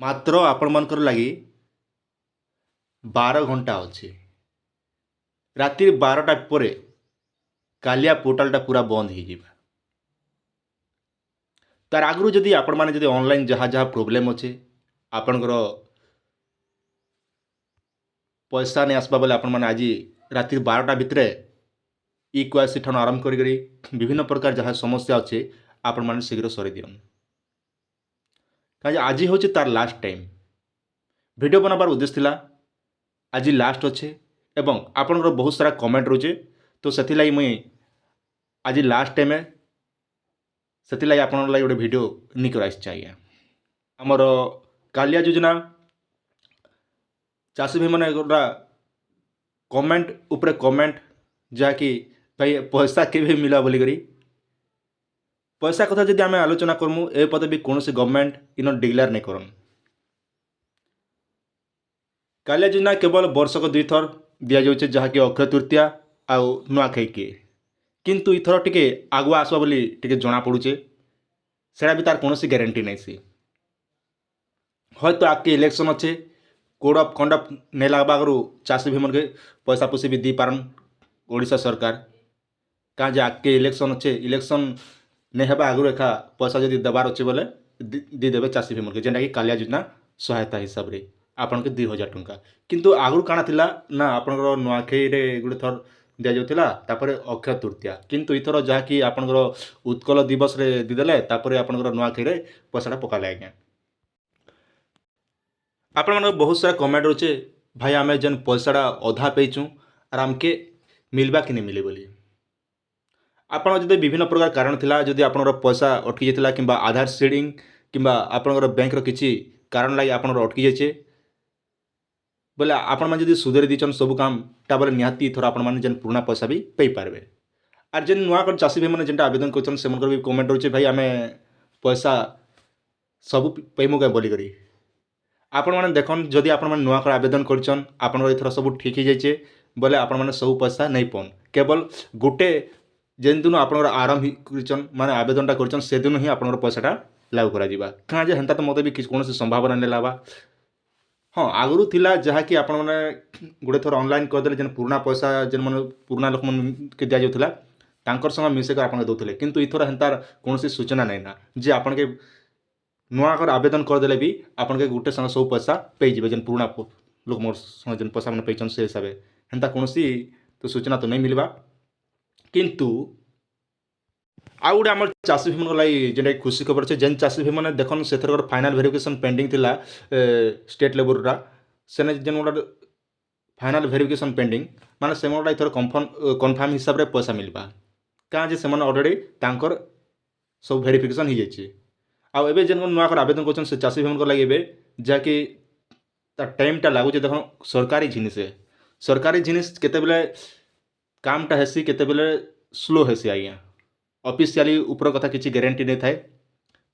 ମାତ୍ର ଆପଣମାନଙ୍କର ଲାଗି 12 ଘଣ୍ଟା ଅଛି। ରାତି 12ଟା ପରେ କାଲିଆ ପୋର୍ଟାଲଟା ପୁରା ବନ୍ଦ ହେଇଯିବା। ତାର ଆଗରୁ ଯଦି ଆପଣମାନେ ଯଦି ଅନଲାଇନ୍ ଯାହା ଯାହା ପ୍ରୋବ୍ଲେମ୍ ଅଛି ଆପଣଙ୍କର ପଇସା ନେଇ আসবা ବୋଲେ ଆପଣମାନେ ଆଜି ରାତି 12ଟା ଭିତରେ ଇ KYC ଠାରୁ ଆରମ୍ଭ କରି ବିଭିନ୍ନ ପ୍ରକାର ଯାହା ସମସ୍ୟା ଅଛି ଆପଣମାନେ ଶୀଘ୍ର ସରେଇ ଦିଅନ୍। କାହିଁକି ଆଜି ହେଉଛି ତାର ଲାଷ୍ଟ ଟାଇମ୍। ଭିଡ଼ିଓ ବନାବାର ଉଦ୍ଦେଶ୍ୟ ଥିଲା ଆଜି ଲାଷ୍ଟ ଅଛେ ଏବଂ ଆପଣଙ୍କର ବହୁତ ସାରା କମେଣ୍ଟ ରହୁଛେ, ତ ସେଥିଲାଗି ମୁଇଁ ଆଜି ଲାଷ୍ଟ ଟାଇମ୍ ସେଥିଲାଗି ଆପଣଙ୍କ ଲାଗି ଗୋଟେ ଭିଡ଼ିଓ ନେଇକରି ଆସିଛି ଆଜ୍ଞା। ଆମର କାଳିଆ ଯୋଜନା ଚାଷୀ ଭାଇମାନେ ଗୋଟା କମେଣ୍ଟ ଉପରେ କମେଣ୍ଟ ଯାହାକି ଭାଇ ପଇସା କେବେ ମିଲା ବୋଲିକରି ପଇସା କଥା ଯଦି ଆମେ ଆଲୋଚନା କରମୁ ଏ ପଦେ ବି କୌଣସି ଗଭର୍ଣ୍ଣମେଣ୍ଟ ଇନ ଡିକ୍ଲେୟାର ନାଇଁ କରନ୍। କାଳିଆ ଯୋଜନା କେବଳ ବର୍ଷକ 2 ଥର ଦିଆଯାଉଛି ଯାହାକି ଅକ୍ଷୟ ତୃତୀୟା ଆଉ ନୂଆଖାଇକି, କିନ୍ତୁ ଇଥର ଟିକେ ଆଗୁଆ ଆସିବା ବୋଲି ଟିକେ ଜଣାପଡ଼ୁଛେ, ସେଇଟା ବି ତାର କୌଣସି ଗ୍ୟାରେଣ୍ଟି ନାହିଁ। ସି ହয়তো ଆଗକେ ଇଲେକ୍ସନ୍ ଅଛେ, କୋଡ୍ ଅଫ୍ କଣ୍ଡକ୍ଟ ନେଇ ଲାଗବା ଆଗରୁ ଚାଷୀ ଭାଇମାନକେ ପଇସା ପଇସି ବି ଦେଇପାରନ୍ ଓଡ଼ିଶା ସରକାର। କାଁ ଯେ ଆଗକେ ଇଲେକ୍ସନ୍ ଅଛେ, ଇଲେକ୍ସନ୍ ନେଇ ହେବା ଆଗରୁ ଏକା ପଇସା ଯଦି ଦେବାର ଅଛେ ବୋଲେ ଦେଇଦେବେ ଚାଷୀ ଭାଇମାନକେ, ଯେନ୍ଟାକି କାଳିଆ ଯୋଜନା ସହାୟତା ହିସାବରେ ଆପଣଙ୍କୁ 2000 ଟଙ୍କା। କିନ୍ତୁ ଆଗରୁ କାଣା ଥିଲା ନା ଆପଣଙ୍କର ନୂଆଖାଇରେ ଗୋଟେ ଥର ଦିଆଯାଉଥିଲା, ତାପରେ ଅକ୍ଷୟ ତୃତୀୟା, କିନ୍ତୁ ଇଥର ଯାହାକି ଆପଣଙ୍କର ଉତ୍କଳ ଦିବସରେ ଦେଇଦେଲେ, ତାପରେ ଆପଣଙ୍କର ନୂଆଖାଇରେ ପଇସାଟା ପକାଲେ ଆଜ୍ଞା। ଆପଣମାନଙ୍କର ବହୁତ ସାରା କମେଣ୍ଟ ରହୁଛେ ଭାଇ ଆମେ ଯେନ୍ ପଇସାଟା ଅଧା ପାଇଛୁଁ ଆର୍ ଆମକେ ମିଲବା କି नहीं ମିଲେ ବୋଲି। ଆପଣ ଯଦି ବିଭିନ୍ନ ପ୍ରକାର କାରଣ ଥିଲା, ଯଦି ଆପଣଙ୍କର ପଇସା ଅଟକି ଯାଇଥିଲା କିମ୍ବା ଆଧାର ସିଡ଼ିଂ କିମ୍ବା ଆପଣଙ୍କର ବ୍ୟାଙ୍କର କିଛି କାରଣ ଲାଗି ଆପଣଙ୍କର ଅଟକି ଯାଇଛେ ବୋଲେ ଆପଣମାନେ ଯଦି ସୁଧରେ ଦେଇଛନ୍ ସବୁ କାମଟା ବୋଲେ ନିହାତି ଥର ଆପଣମାନେ ଯେନ୍ ପୁରୁଣା ପଇସା ବି ପାଇପାରିବେ। ଆର୍ ଯେନ୍ ନୂଆ କରି ଚାଷୀ ଭାଇମାନେ ଯେନ୍ଟା ଆବେଦନ କରୁଛନ୍ ସେମାନଙ୍କର ବି କମେଣ୍ଟ ରହୁଛେ ଭାଇ ଆମେ ପଇସା ସବୁ ପାଇମୁ କାଁ ବୋଲିକରି। ଆପଣମାନେ ଦେଖନ୍ ଯଦି ଆପଣମାନେ ନୂଆ କରି ଆବେଦନ କରିଛନ୍ ଆପଣଙ୍କର ଏଥର ସବୁ ଠିକ୍ ହେଇଯାଇଛେ ବୋଲେ ଆପଣମାନେ ସବୁ ପଇସା ନେଇ ପାଉନ୍। କେବଳ ଗୋଟେ ଯେନ୍ ଆପଣଙ୍କର ଆରମ୍ଭ କରିଛନ୍ ମାନେ ଆବେଦନଟା କରିଛନ୍ ସେଦିନ ହିଁ ଆପଣଙ୍କର ପଇସାଟା ଲାଗୁ କରାଯିବା। କାଁ ଯେ ହେନ୍ତା ତ ମୋତେ ବି କୌଣସି ସମ୍ଭାବନା ନାଇଁ ଲାଗବା। ହଁ ଆଗରୁ ଥିଲା ଯାହାକି ଆପଣମାନେ ଗୋଟେ ଥର ଅନଲାଇନ୍ କରିଦେଲେ ଯେନ୍ ପୁରୁଣା ପଇସା ଯେନ୍ ମାନେ ପୁରୁଣା ଲୋକମାନଙ୍କୁ ଦିଆଯାଉଥିଲା ତାଙ୍କର ସଙ୍ଗେ ମିଶେଇକି ଆପଣଙ୍କୁ ଦେଉଥିଲେ, କିନ୍ତୁ ଇଥର ହେନ୍ତାର କୌଣସି ସୂଚନା ନାଇଁ ନା ଯେ ଆପଣକେ ନୂଆ କରି ଆବେଦନ କରିଦେଲେ ବି ଆପଣକେ ଗୋଟେ ସଙ୍ଗେ ସବୁ ପଇସା ପାଇଯିବେ, ଯେନ୍ ପୁରୁଣା ଲୋକ ମୋର ସଙ୍ଗେ ଯେନ୍ ପଇସା ମାନେ ପାଇଛନ୍ ସେ ହିସାବେ ହେନ୍ତା କୌଣସି ତ ସୂଚନା ତ ନାଇଁ ମିଲବା। କିନ୍ତୁ ଆଉ ଗୋଟେ ଆମର ଚାଷୀ ଭାଇମାନଙ୍କ ଲାଗି ଯେନ୍ଟାକି ଖୁସି ଖବର ଅଛି, ଯେନ୍ ଚାଷୀ ଭାଇମାନେ ଦେଖନ୍ ସେଥରକର ଫାଇନାଲ୍ ଭେରିଫିକେସନ୍ ପେଣ୍ଡିଂ ଥିଲା ଷ୍ଟେଟ୍ ଲେବୁଲଟା, ସେନେ ଯେନ୍ ଗୋଟେ ଫାଇନାଲ୍ ଭେରିଫିକେସନ୍ ପେଣ୍ଡିଂ ମାନେ ସେମାନଟା ଏଥର କନଫର୍ମ ହିସାବରେ ପଇସା ମିଲବା। କାଁ ଯେ ସେମାନେ ଅଲରେଡ଼ି ତାଙ୍କର ସବୁ ଭେରିଫିକେସନ୍ ହେଇଯାଇଛି। ଆଉ ଏବେ ଯେନ୍ ନୂଆ କରି ଆବେଦନ କରୁଛନ୍ ସେ ଚାଷୀ ଭାଇମାନଙ୍କ ଲାଗି ଏବେ ଯାହାକି ତାର ଟାଇମ୍ଟା ଲାଗୁଛେ ଦେଖନ୍ ସରକାରୀ ଜିନିଷ କେତେବେଳେ କାମଟା ହେସି କେତେବେଳେ ସ୍ଲୋ ହେସି ଆଜ୍ଞା। ଅଫିସିଆଲି ଉପର କଥା କିଛି ଗ୍ୟାରେଣ୍ଟି ନାଇଁ ଥାଏ,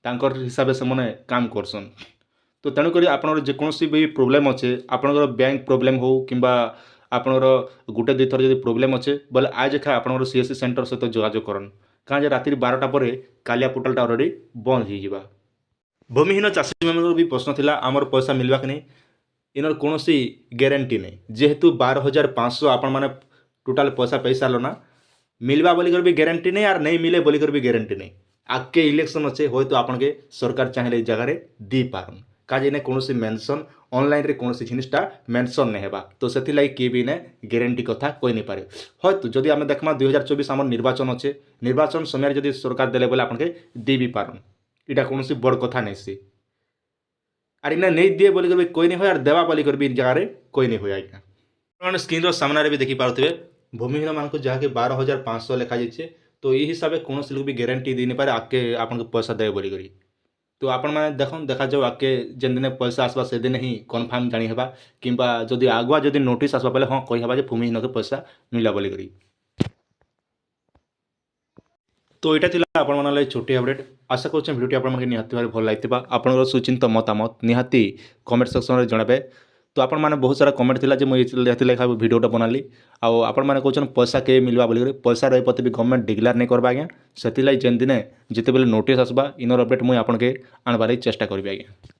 ତାଙ୍କର ହିସାବରେ ସେମାନେ କାମ କରସନ୍। ତ ତେଣୁକରି ଆପଣଙ୍କର ଯେକୌଣସି ବି ପ୍ରୋବ୍ଲେମ୍ ଅଛେ, ଆପଣଙ୍କର ବ୍ୟାଙ୍କ ପ୍ରୋବ୍ଲେମ୍ ହଉ କିମ୍ବା ଆପଣଙ୍କର ଗୋଟେ 2 ଥର ଯଦି ପ୍ରୋବ୍ଲେମ୍ ଅଛେ ବୋଲେ ଆଜ ଏକା ଆପଣଙ୍କର CSC ସେଣ୍ଟର ସହିତ ଯୋଗାଯୋଗ କରନ୍। କାଁ ଯେ ରାତି 12ଟା ପରେ କାଳିଆ ପୋର୍ଟାଲଟା ଅଲରେଡ଼ି ବନ୍ଦ ହେଇଯିବା। ଭୂମିହୀନ ଚାଷୀମାନଙ୍କର ବି ପ୍ରଶ୍ନ ଥିଲା ଆମର ପଇସା ମିଲବା କି ନାହିଁ, ଇନର କୌଣସି ଗ୍ୟାରେଣ୍ଟି ନାହିଁ। ଯେହେତୁ 12,500 ଆପଣମାନେ ଟୋଟାଲ ପଇସା ପାଇ ସାରିଲ ନା, ମିଲବା ବୋଲିକରି ବି ଗ୍ୟାରେଣ୍ଟି ନାହିଁ ଆର୍ नहीं मिले बोलिकर भी ग्यारंटी नहीं। आगे इलेक्शन अच्छे हो तो आपन के सरकार चाहे जगह दी पारन काजे ने कौन मेनसन ऑनलाइन रे कौन जिनिसटा मेनसन नहीं हेबा, तो से लगे किए भी ने ग्यारंटी कथा कोई नहीं पारे। हयतो जदि आम देखमा 2024 आम निर्वाचन अच्छे, निर्वाचन समय जदि सरकार देले बोले आपन के दी भी पारन, इटा कौन बड़ कथा नहीं सी। आर इन्हें नहीं दिए बोलिकर भी कोई नहीं हो, आर देवा बोलिकर भी जगह कोई नहीं हो। आज्ञा स्क्रीन सामने भी देखी पारे भूमिहीन मान को जहाँकि 12,500 लिखा जाइए, तो ये हिसाब से कौन लोग भी ग्यारंटी दे नहीं पारे आगे आपन पैसा दे बोलिक। तो आपण मैंने देखा जाओ आगे जेन दिन पैसा आसवा से दिन ही कन्फर्म जानी हेबा किंबा जदि आगुआ जदि नोटिस आसवा पहले हाँ कही हेबा जे भूमिहीन के पैसा मिला बोलिक। तो यहाँ थिला आपण मन छोटी अपडेट। आशा करुँ भिडियोटी आपको निहाती भाव भल लगी आपंकर सुचिंत मतामत निहाती कमेंट सेक्शन में जणावे। तो आपण मैंने बहुत सारा कमेंट थिला जे मुझे भिडियोटा बनाली आपण मैंने कहते पैसा के मिलवा बोलिक, पैसा रही भी गवर्नमेंट डिक्लेयर नहीं करवा आज्ञा, से जेन दिन जिते नोटिस आसवा इनर अपडेट मुझे आपके आनबार चेष्टा करी आज्ञा।